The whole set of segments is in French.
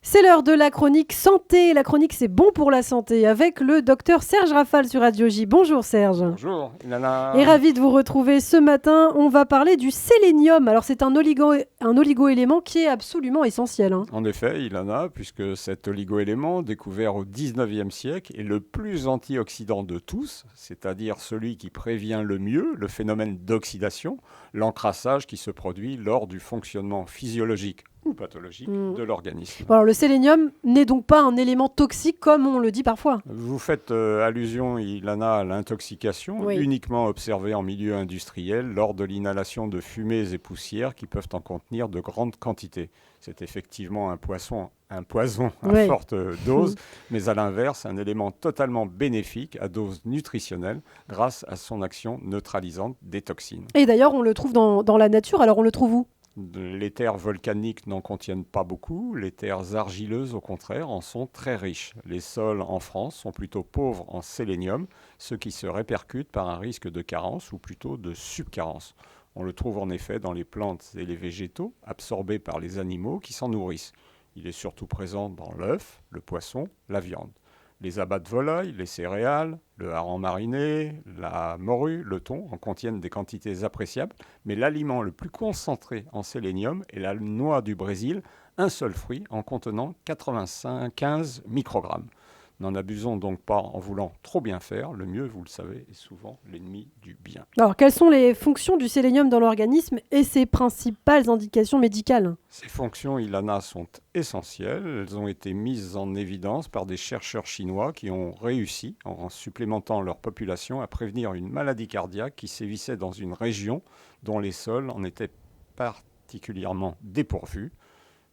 C'est l'heure de la chronique santé. La chronique, c'est bon pour la santé avec le docteur Serge Rafal sur Radio J. Bonjour Serge. Bonjour Ilana. Et ravi de vous retrouver ce matin. On va parler du sélénium. Alors c'est un oligo-élément qui est absolument essentiel. En effet, Ilana, puisque cet oligo-élément, découvert au 19e siècle, est le plus antioxydant de tous, c'est-à-dire celui qui prévient le mieux le phénomène d'oxydation, l'encrassage qui se produit lors du fonctionnement physiologique ou pathologique de l'organisme. Bon, alors le sélénium n'est donc pas un élément toxique comme on le dit parfois. Vous faites allusion, Ilana, à l'intoxication, uniquement observée en milieu industriel lors de l'inhalation de fumées et poussières qui peuvent en contenir de grandes quantités. C'est effectivement un poison à forte dose, mais à l'inverse, un élément totalement bénéfique à dose nutritionnelle grâce à son action neutralisante des toxines. Et d'ailleurs, on le trouve dans la nature, alors on le trouve où ? Les terres volcaniques n'en contiennent pas beaucoup, les terres argileuses au contraire en sont très riches. Les sols en France sont plutôt pauvres en sélénium, ce qui se répercute par un risque de carence ou plutôt de subcarence. On le trouve en effet dans les plantes et les végétaux absorbés par les animaux qui s'en nourrissent. Il est surtout présent dans l'œuf, le poisson, la viande. Les abats de volaille, les céréales, le hareng mariné, la morue, le thon en contiennent des quantités appréciables, mais l'aliment le plus concentré en sélénium est la noix du Brésil, un seul fruit en contenant 15 microgrammes. N'en abusons donc pas en voulant trop bien faire. Le mieux, vous le savez, est souvent l'ennemi du bien. Alors, quelles sont les fonctions du sélénium dans l'organisme et ses principales indications médicales ? Ces fonctions, Ilana, sont essentielles. Elles ont été mises en évidence par des chercheurs chinois qui ont réussi, en supplémentant leur population, à prévenir une maladie cardiaque qui sévissait dans une région dont les sols en étaient particulièrement dépourvus.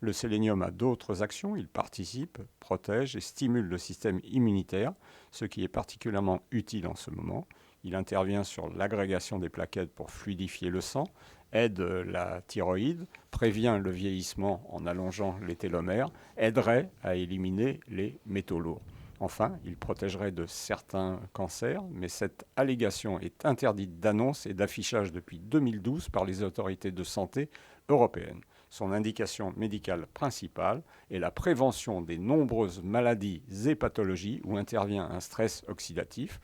Le sélénium a d'autres actions, il participe, protège et stimule le système immunitaire, ce qui est particulièrement utile en ce moment. Il intervient sur l'agrégation des plaquettes pour fluidifier le sang, aide la thyroïde, prévient le vieillissement en allongeant les télomères, aiderait à éliminer les métaux lourds. Enfin, il protégerait de certains cancers, mais cette allégation est interdite d'annonce et d'affichage depuis 2012 par les autorités de santé européennes. Son indication médicale principale est la prévention des nombreuses maladies et pathologies où intervient un stress oxydatif,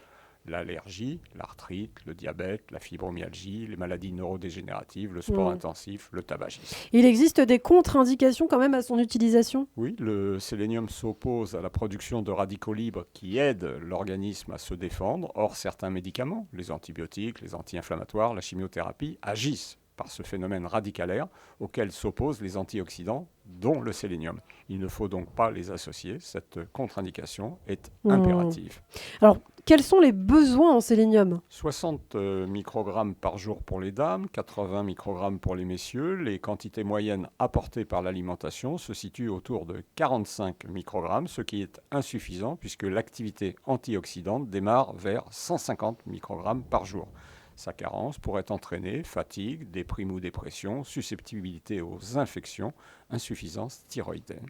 l'allergie, l'arthrite, le diabète, la fibromyalgie, les maladies neurodégénératives, le sport intensif, le tabagisme. Il existe des contre-indications quand même à son utilisation ? Oui, le sélénium s'oppose à la production de radicaux libres qui aident l'organisme à se défendre. Or, certains médicaments, les antibiotiques, les anti-inflammatoires, la chimiothérapie, agissent par ce phénomène radicalaire auquel s'opposent les antioxydants, dont le sélénium. Il ne faut donc pas les associer. Cette contre-indication est impérative. Alors, quels sont les besoins en sélénium ? 60 microgrammes par jour pour les dames, 80 microgrammes pour les messieurs. Les quantités moyennes apportées par l'alimentation se situent autour de 45 microgrammes, ce qui est insuffisant puisque l'activité antioxydante démarre vers 150 microgrammes par jour. Sa carence pourrait entraîner fatigue, déprime ou dépression, susceptibilité aux infections, insuffisance thyroïdienne.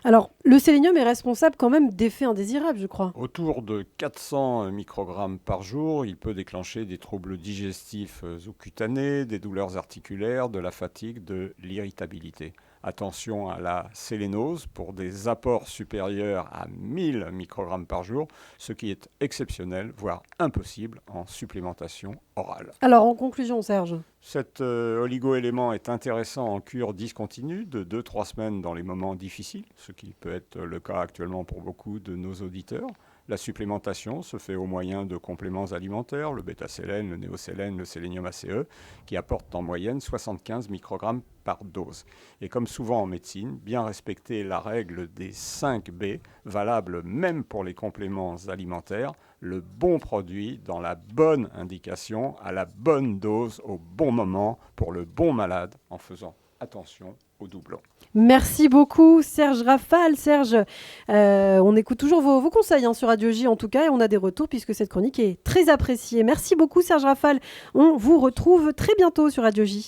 Alors, le sélénium est responsable quand même d'effets indésirables, je crois. Autour de 400 microgrammes par jour, il peut déclencher des troubles digestifs ou cutanés, des douleurs articulaires, de la fatigue, de l'irritabilité. Attention à la sélénose pour des apports supérieurs à 1000 microgrammes par jour, ce qui est exceptionnel, voire impossible en supplémentation orale. Alors, en conclusion, Serge ? Cet oligo-élément est intéressant en cure discontinue de 2-3 semaines dans les moments difficiles, ce qui peut être le cas actuellement pour beaucoup de nos auditeurs. La supplémentation se fait au moyen de compléments alimentaires, le bêta-sélène, le néosélène, le sélénium ACE, qui apportent en moyenne 75 microgrammes par dose. Et comme souvent en médecine, bien respecter la règle des 5 B, valable même pour les compléments alimentaires, le bon produit dans la bonne indication, à la bonne dose, au bon moment, pour le bon malade, en faisant attention aux doublons. Merci beaucoup Serge Rafal. Serge, on écoute toujours vos conseils sur Radio J en tout cas et on a des retours puisque cette chronique est très appréciée. Merci beaucoup Serge Rafal. On vous retrouve très bientôt sur Radio J.